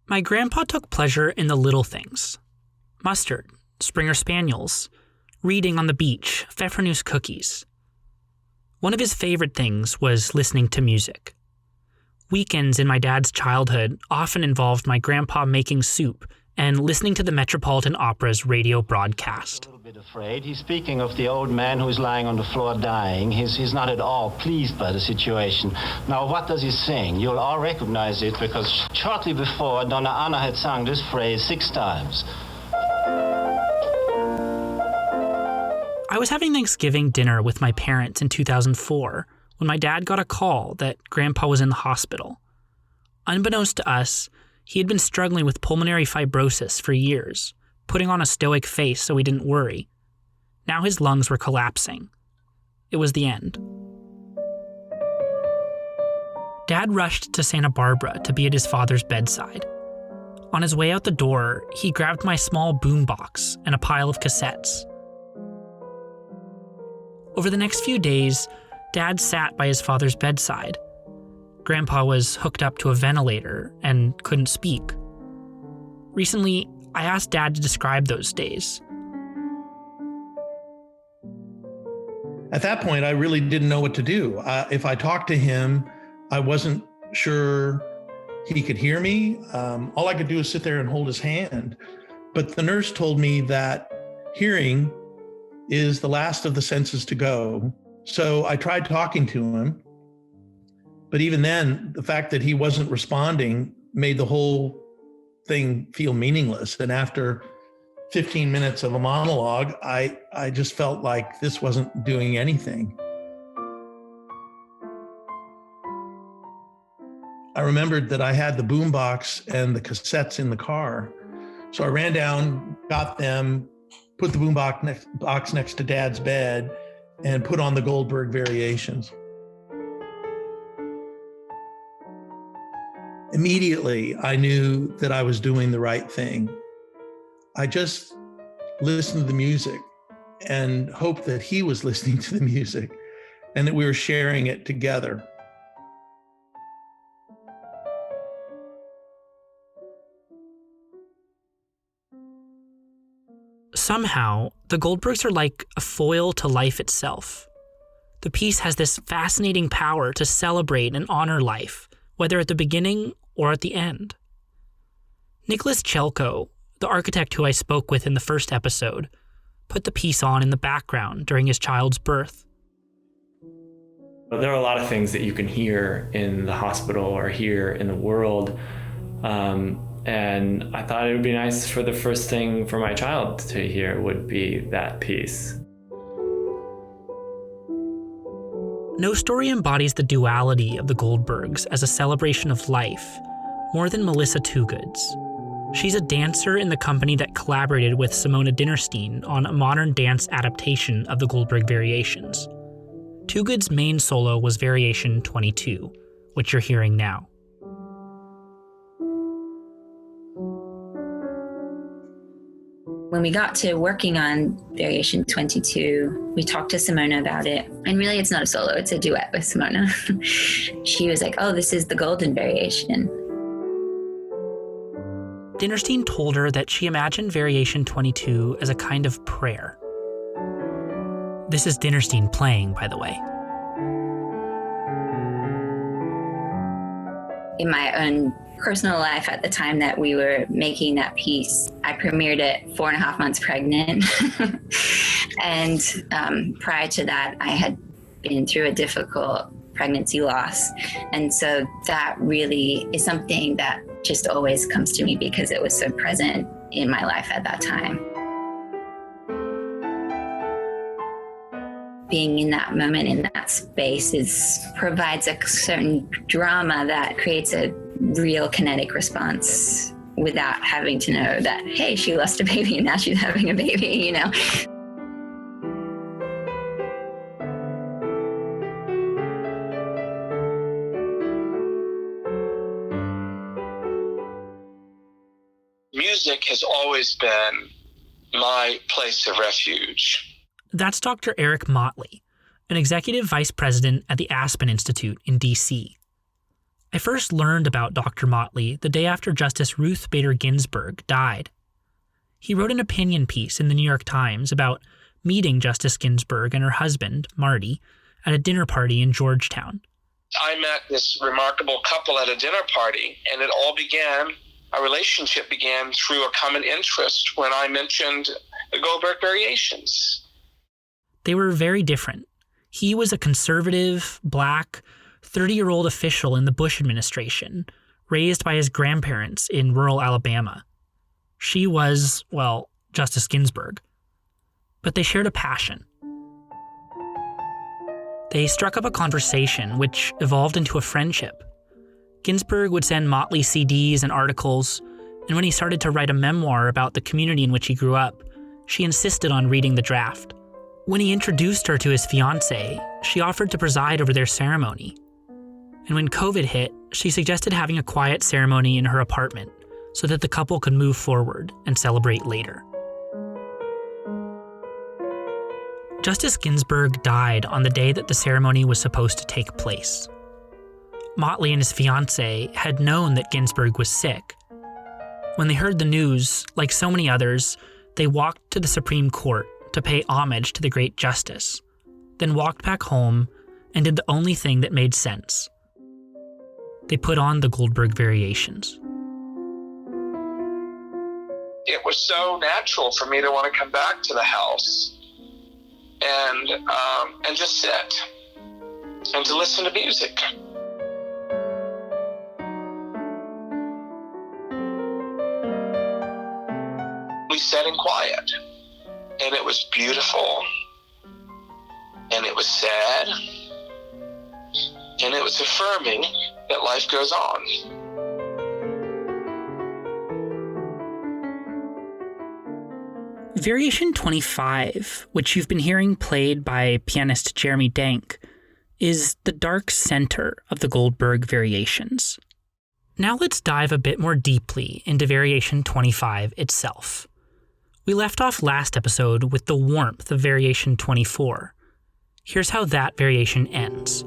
My grandpa took pleasure in the little things. Mustard, Springer Spaniels, reading on the beach, Pfeffernuss cookies. One of his favorite things was listening to music. Weekends in my dad's childhood often involved my grandpa making soup and listening to the Metropolitan Opera's radio broadcast. A little bit afraid. He's speaking of the old man who's lying on the floor dying. He's not at all pleased by the situation. Now, what does he sing? You'll all recognize it because shortly before, Donna Anna had sung this phrase 6 times. I was having Thanksgiving dinner with my parents in 2004 when my dad got a call that Grandpa was in the hospital. Unbeknownst to us, he had been struggling with pulmonary fibrosis for years, putting on a stoic face so we didn't worry. Now his lungs were collapsing. It was the end. Dad rushed to Santa Barbara to be at his father's bedside. On his way out the door, he grabbed my small boombox and a pile of cassettes. Over the next few days, Dad sat by his father's bedside. Grandpa was hooked up to a ventilator and couldn't speak. Recently, I asked Dad to describe those days. At that point, I really didn't know what to do. If I talked to him, I wasn't sure he could hear me. All I could do is sit there and hold his hand. But the nurse told me that hearing is the last of the senses to go. So I tried talking to him. But even then, the fact that he wasn't responding made the whole thing feel meaningless. And after 15 minutes of a monologue, I just felt like this wasn't doing anything. I remembered that I had the boombox and the cassettes in the car. So I ran down, got them, put the boombox next to Dad's bed, and put on the Goldberg Variations. Immediately, I knew that I was doing the right thing. I just listened to the music and hoped that he was listening to the music and that we were sharing it together. Somehow, the Goldbergs are like a foil to life itself. The piece has this fascinating power to celebrate and honor life, whether at the beginning or at the end. Nicholas Chelko, the architect who I spoke with in the first episode, put the piece on in the background during his child's birth. There are a lot of things that you can hear in the hospital or hear in the world. And I thought it would be nice for the first thing for my child to hear would be that piece. No story embodies the duality of the Goldbergs as a celebration of life more than Melissa Toogood's. She's a dancer in the company that collaborated with Simona Dinnerstein on a modern dance adaptation of the Goldberg Variations. Toogood's main solo was Variation 22, which you're hearing now. When we got to working on Variation 22, we talked to Simona about it. And really, it's not a solo, it's a duet with Simona. She was like, oh, this is the Golden Variation. Dinnerstein told her that she imagined Variation 22 as a kind of prayer. This is Dinnerstein playing, by the way. In my own personal life, at the time that we were making that piece, I premiered it 4.5 months pregnant. And prior to that, I had been through a difficult pregnancy loss. And so that really is something that just always comes to me because it was so present in my life at that time. Being in that moment, in that space, provides a certain drama that creates a real kinetic response without having to know that, hey, she lost a baby and now she's having a baby, you know? Music has always been my place of refuge. That's Dr. Eric Motley, an executive vice president at the Aspen Institute in D.C. I first learned about Dr. Motley the day after Justice Ruth Bader Ginsburg died. He wrote an opinion piece in the New York Times about meeting Justice Ginsburg and her husband, Marty, at a dinner party in Georgetown. I met this remarkable couple at a dinner party, and our relationship began through a common interest when I mentioned the Goldberg Variations. They were very different. He was a conservative, black, 30-year-old official in the Bush administration, raised by his grandparents in rural Alabama. She was, well, Justice Ginsburg. But they shared a passion. They struck up a conversation which evolved into a friendship. Ginsburg would send Motley CDs and articles, and when he started to write a memoir about the community in which he grew up, she insisted on reading the draft. When he introduced her to his fiancée, she offered to preside over their ceremony. And when COVID hit, she suggested having a quiet ceremony in her apartment so that the couple could move forward and celebrate later. Justice Ginsburg died on the day that the ceremony was supposed to take place. Motley and his fiancée had known that Ginsburg was sick. When they heard the news, like so many others, they walked to the Supreme Court to pay homage to the great justice, then walked back home and did the only thing that made sense. They put on the Goldberg Variations. It was so natural for me to want to come back to the house and just sit and to listen to music. We sat in quiet, and it was beautiful, and it was sad, and it was affirming that life goes on. Variation 25, which you've been hearing played by pianist Jeremy Denk, is the dark center of the Goldberg Variations. Now let's dive a bit more deeply into Variation 25 itself. We left off last episode with the warmth of Variation 24. Here's how that variation ends.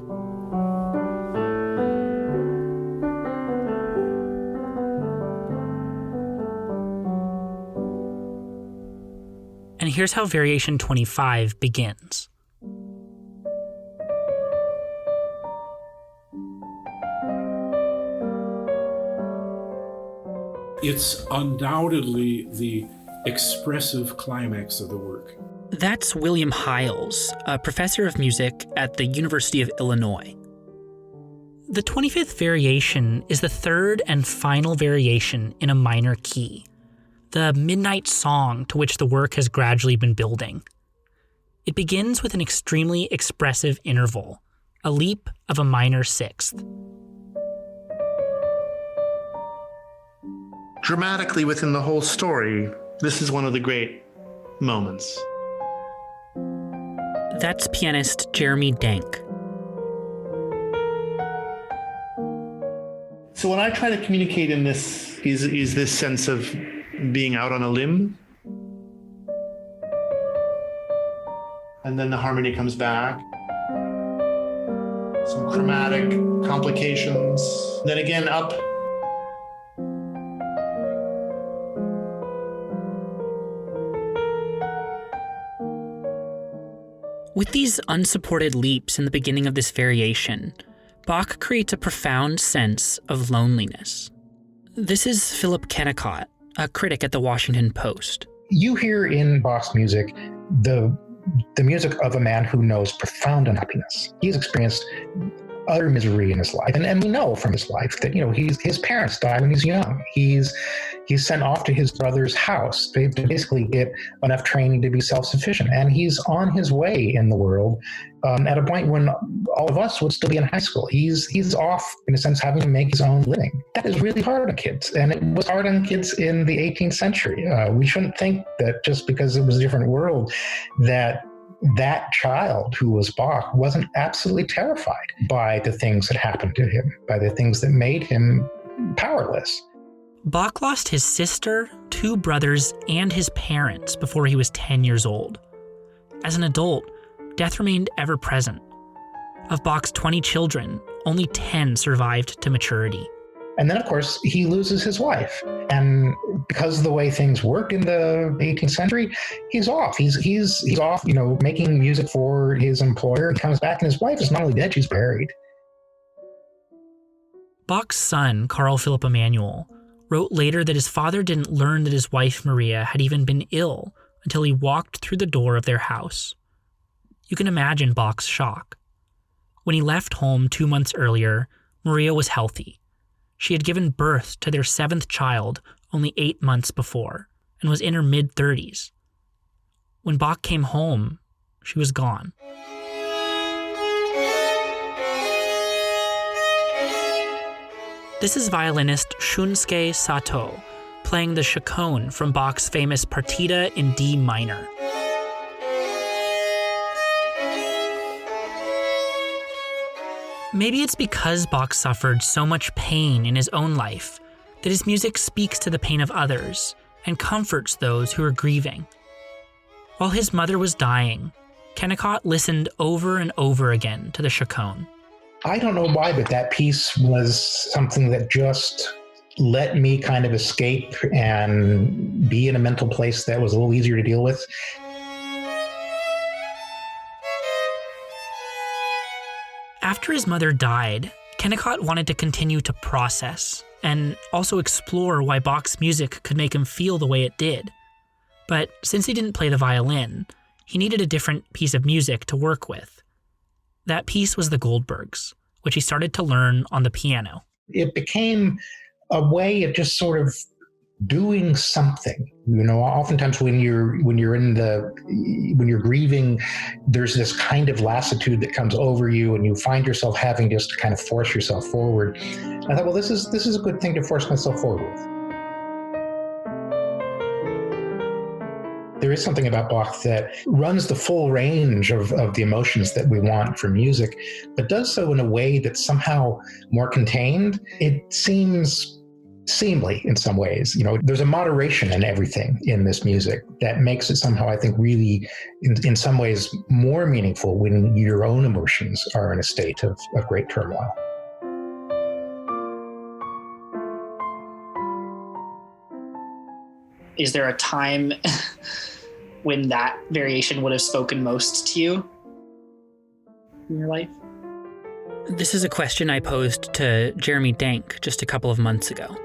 And here's how Variation 25 begins. It's undoubtedly the expressive climax of the work. That's William Heiles, a professor of music at the University of Illinois. The 25th variation is the third and final variation in a minor key, the midnight song to which the work has gradually been building. It begins with an extremely expressive interval, a leap of a minor sixth. Dramatically within the whole story, this is one of the great moments. That's pianist Jeremy Denk. So what I try to communicate in this is this sense of being out on a limb. And then the harmony comes back. Some chromatic complications. Then again up. With these unsupported leaps in the beginning of this variation, Bach creates a profound sense of loneliness. This is Philip Kennicott, a critic at the Washington Post. You hear in Bach's music the music of a man who knows profound unhappiness. He's experienced utter misery in his life. And we know from his life that, his parents died when he's young. He's sent off to his brother's house to basically get enough training to be self-sufficient. And he's on his way in the world at a point when all of us would still be in high school. He's off, in a sense, having to make his own living. That is really hard on kids. And it was hard on kids in the 18th century. We shouldn't think that just because it was a different world that child who was Bach wasn't absolutely terrified by the things that happened to him, by the things that made him powerless. Bach lost his sister, 2 brothers, and his parents before he was 10 years old. As an adult, death remained ever present. Of Bach's 20 children, only 10 survived to maturity. And then, of course, he loses his wife. And because of the way things work in the 18th century, he's off. He's off, making music for his employer. He comes back and his wife is not only dead, she's buried. Bach's son, Carl Philipp Emanuel, wrote later that his father didn't learn that his wife Maria had even been ill until he walked through the door of their house. You can imagine Bach's shock. When he left home 2 months earlier, Maria was healthy. She had given birth to their 7th child only 8 months before and was in her mid-30s. When Bach came home, she was gone. This is violinist Shunsuke Sato playing the chaconne from Bach's famous Partita in D minor. Maybe it's because Bach suffered so much pain in his own life that his music speaks to the pain of others and comforts those who are grieving. While his mother was dying, Kennicott listened over and over again to the chaconne. I don't know why, but that piece was something that just let me kind of escape and be in a mental place that was a little easier to deal with. After his mother died, Kennicott wanted to continue to process and also explore why Bach's music could make him feel the way it did. But since he didn't play the violin, he needed a different piece of music to work with. That piece was the Goldbergs, which he started to learn on the piano. It became a way of just sort of doing something. Oftentimes when you're grieving, there's this kind of lassitude that comes over you, and you find yourself having just to kind of force yourself forward. And I thought, well, this is a good thing to force myself forward with. There is something about Bach that runs the full range of the emotions that we want from music, but does so in a way that's somehow more contained. It seems seemly in some ways. There's a moderation in everything in this music that makes it somehow, I think, really, in some ways, more meaningful when your own emotions are in a state of great turmoil. Is there a time when that variation would have spoken most to you in your life? This is a question I posed to Jeremy Denk just a couple of months ago.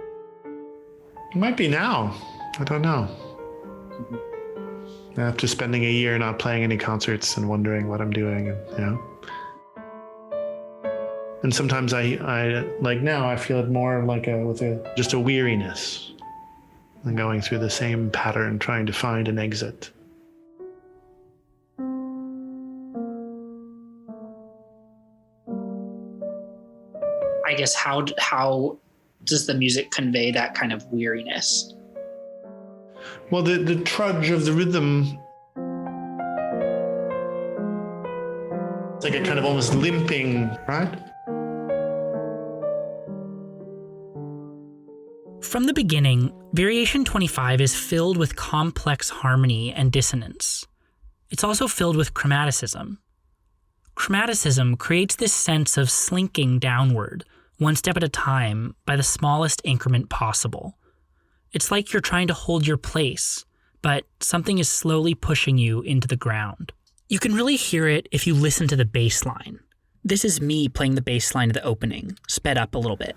It might be now. I don't know. After spending a year not playing any concerts and wondering what I'm doing, and sometimes I like now I feel it more like just a weariness, and going through the same pattern, trying to find an exit. I guess how does the music convey that kind of weariness? Well, the trudge of the rhythm, it's like a kind of almost limping, right? From the beginning, Variation 25 is filled with complex harmony and dissonance. It's also filled with chromaticism. Chromaticism creates this sense of slinking downward, one step at a time, by the smallest increment possible. It's like you're trying to hold your place, but something is slowly pushing you into the ground. You can really hear it if you listen to the bass line. This is me playing the bass line of the opening, sped up a little bit.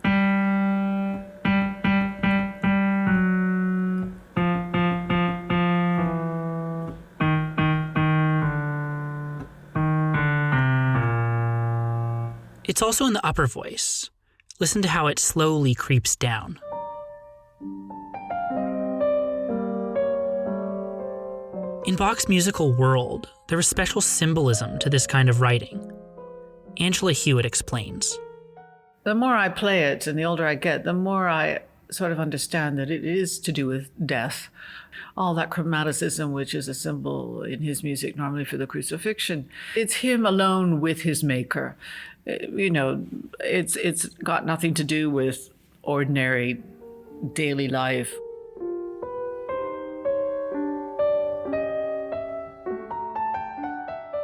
It's also in the upper voice. Listen to how it slowly creeps down. In Bach's musical world, there is special symbolism to this kind of writing. Angela Hewitt explains. The more I play it and the older I get, the more I sort of understand that it is to do with death. All that chromaticism, which is a symbol in his music normally for the crucifixion, it's him alone with his maker. It's got nothing to do with ordinary daily life.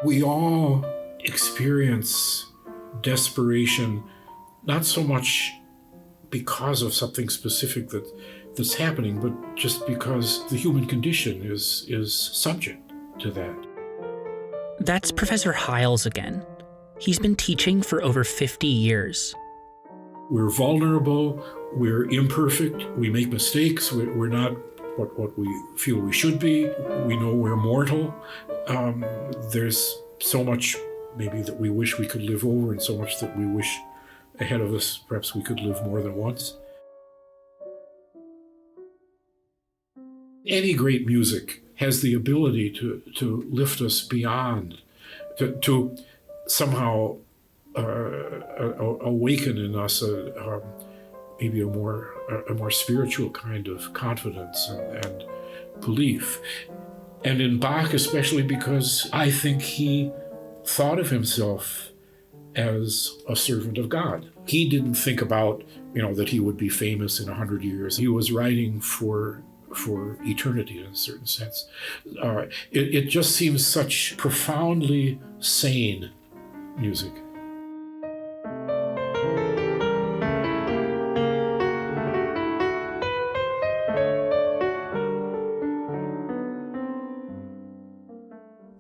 We all experience desperation not so much because of something specific that's happening, but just because the human condition is subject to that. That's Professor Heiles again. He's been teaching for over 50 years. We're vulnerable, we're imperfect, we make mistakes, we're not what we feel we should be, we know we're mortal. There's so much maybe that we wish we could live over, and so much that we wish ahead of us perhaps we could live more than once. Any great music has the ability to lift us beyond, to somehow awaken in us maybe a more spiritual kind of confidence and belief. And in Bach, especially because I think he thought of himself as a servant of God. He didn't think about, that he would be famous in 100 years. He was writing for eternity in a certain sense. It just seems such profoundly sane music.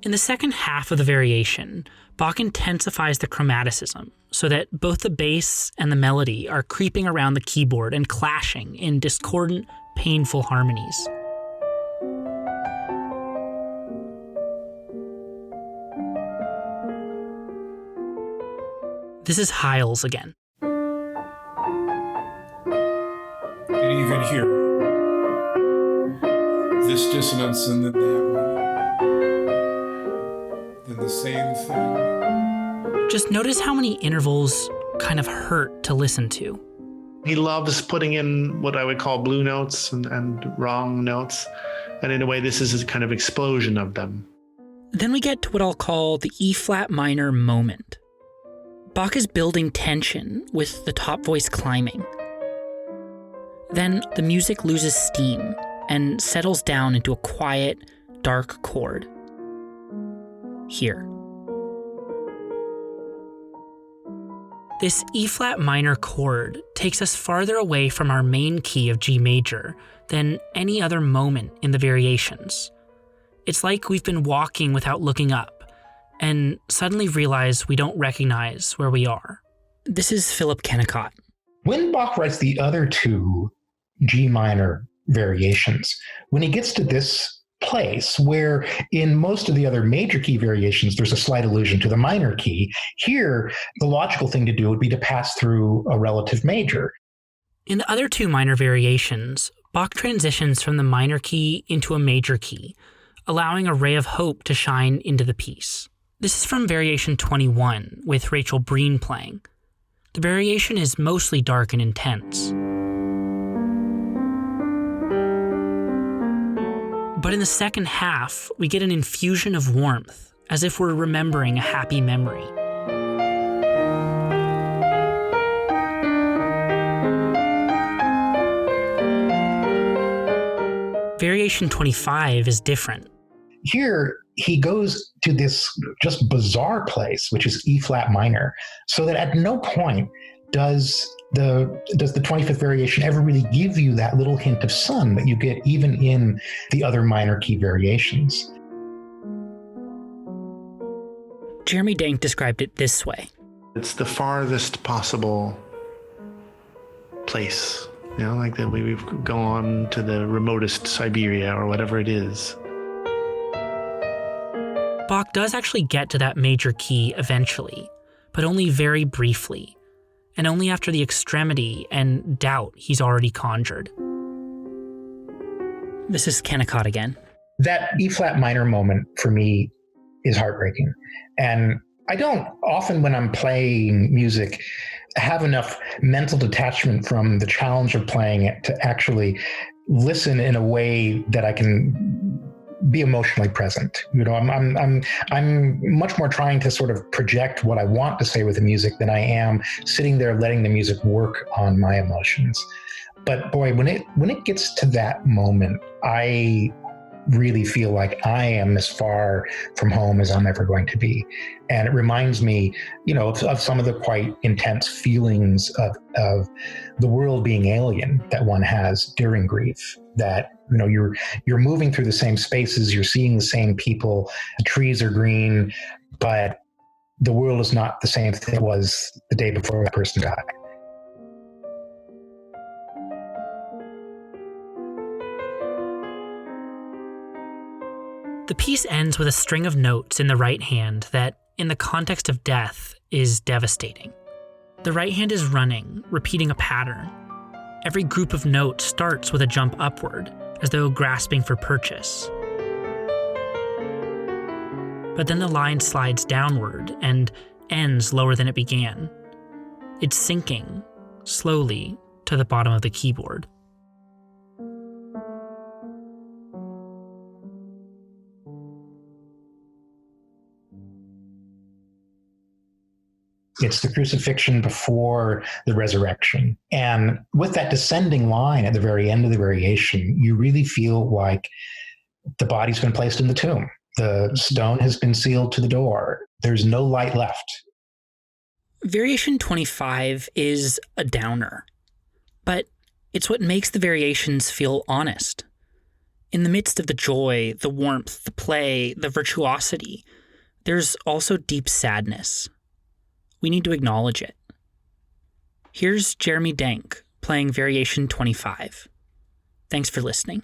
In the second half of the variation, Bach intensifies the chromaticism so that both the bass and the melody are creeping around the keyboard and clashing in discordant, painful harmonies. This is Heiles again. You can even hear this dissonance and then that one. Then the same thing. Just notice how many intervals kind of hurt to listen to. He loves putting in what I would call blue notes and wrong notes. And in a way, this is a kind of explosion of them. Then we get to what I'll call the E-flat minor moment. Bach is building tension with the top voice climbing. Then the music loses steam and settles down into a quiet, dark chord. Here. This E-flat minor chord takes us farther away from our main key of G major than any other moment in the variations. It's like we've been walking without looking up and suddenly realize we don't recognize where we are. This is Philip Kennicott. When Bach writes the other two G minor variations, when he gets to this place where in most of the other major key variations there's a slight allusion to the minor key, here the logical thing to do would be to pass through a relative major. In the other two minor variations, Bach transitions from the minor key into a major key, allowing a ray of hope to shine into the piece. This is from Variation 21, with Rachel Breen playing. The variation is mostly dark and intense. But in the second half, we get an infusion of warmth, as if we're remembering a happy memory. Variation 25 is different. Here, he goes to this just bizarre place, which is E-flat minor, so that at no point does the 25th variation ever really give you that little hint of sun that you get even in the other minor key variations. Jeremy Denk described it this way. It's the farthest possible place, like that we've gone to the remotest Siberia or whatever it is. Bach does actually get to that major key eventually, but only very briefly, and only after the extremity and doubt he's already conjured. This is Kennicott again. That E-flat minor moment for me is heartbreaking. And I don't often, when I'm playing music, have enough mental detachment from the challenge of playing it to actually listen in a way that I can be emotionally present. I'm much more trying to sort of project what I want to say with the music than I am sitting there letting the music work on my emotions. But boy, when it gets to that moment, I really feel like I am as far from home as I'm ever going to be. And it reminds me, of some of the quite intense feelings of the world being alien that one has during grief. That, you're moving through the same spaces, you're seeing the same people, the trees are green, but the world is not the same thing it was the day before that person died. The piece ends with a string of notes in the right hand that, in the context of death, is devastating. The right hand is running, repeating a pattern. Every group of notes starts with a jump upward, as though grasping for purchase. But then the line slides downward and ends lower than it began. It's sinking, slowly, to the bottom of the keyboard. It's the crucifixion before the resurrection. And with that descending line at the very end of the variation, you really feel like the body's been placed in the tomb. The stone has been sealed to the door. There's no light left. Variation 25 is a downer, but it's what makes the variations feel honest. In the midst of the joy, the warmth, the play, the virtuosity, there's also deep sadness. We need to acknowledge it. Here's Jeremy Denk playing Variation 25. Thanks for listening.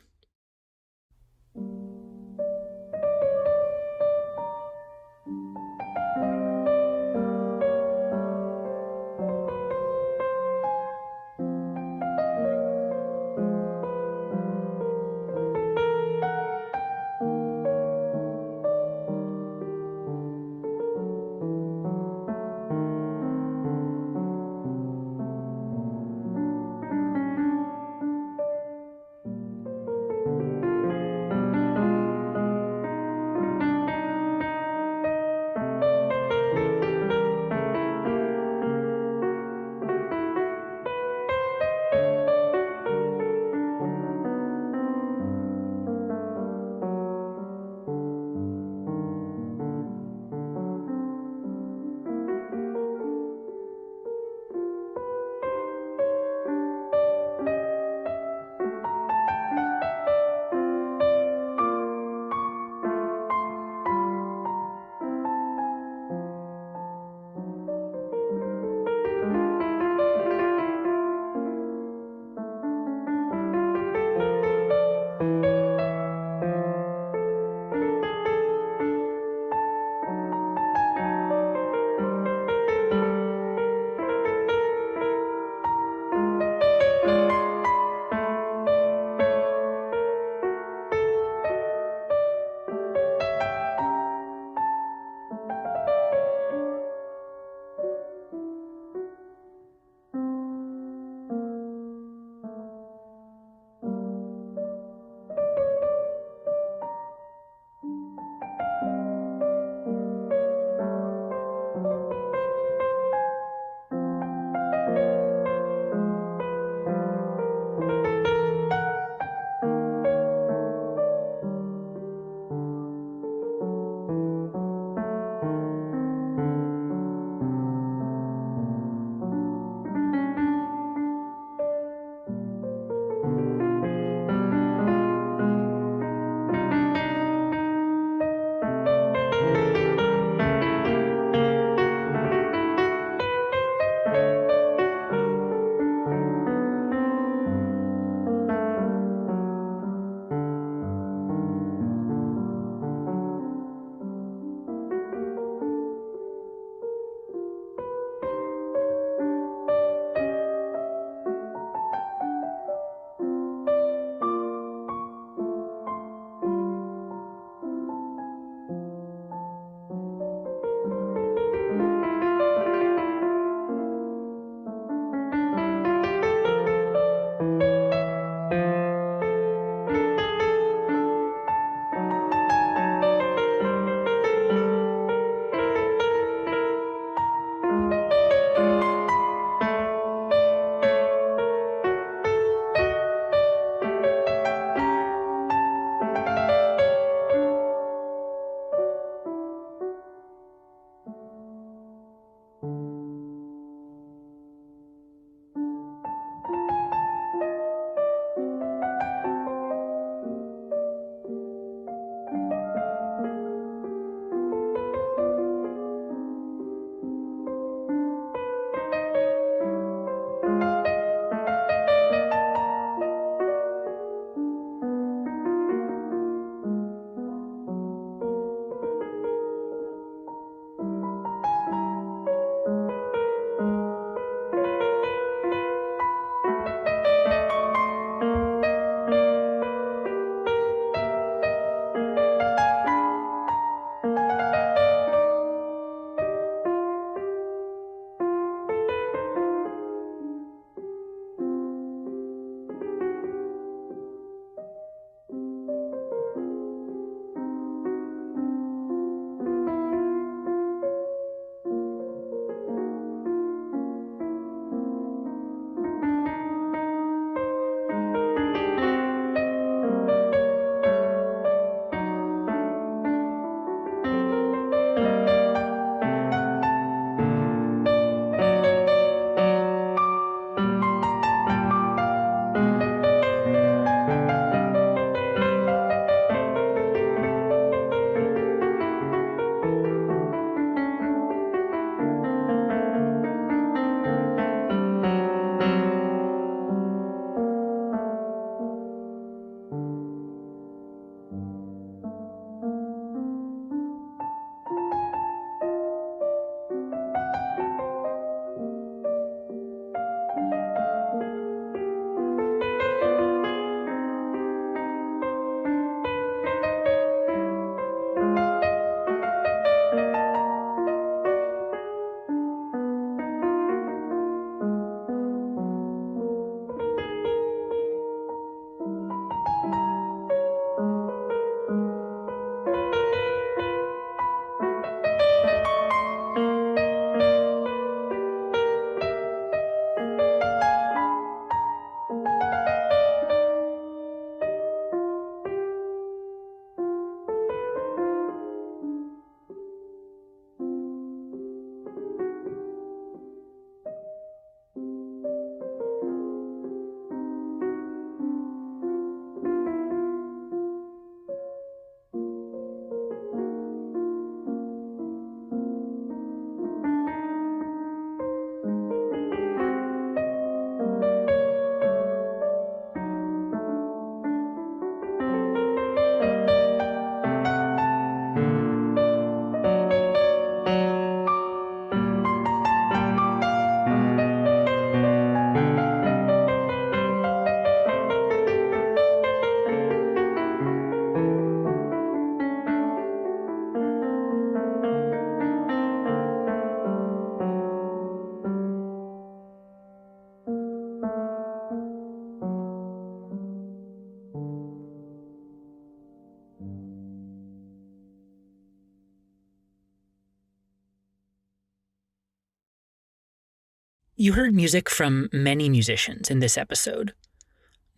You heard music from many musicians in this episode.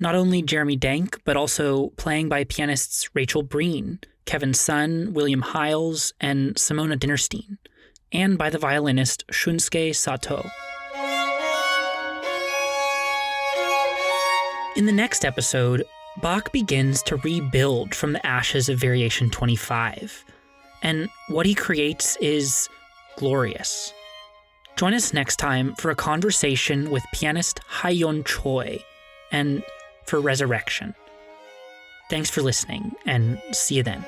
Not only Jeremy Denk, but also playing by pianists Rachel Breen, Kevin Sun, William Heiles, and Simona Dinnerstein, and by the violinist Shunsuke Sato. In the next episode, Bach begins to rebuild from the ashes of Variation 25, and what he creates is glorious. Join us next time for a conversation with pianist Ha-Yeon Choi and for Resurrection. Thanks for listening, and see you then.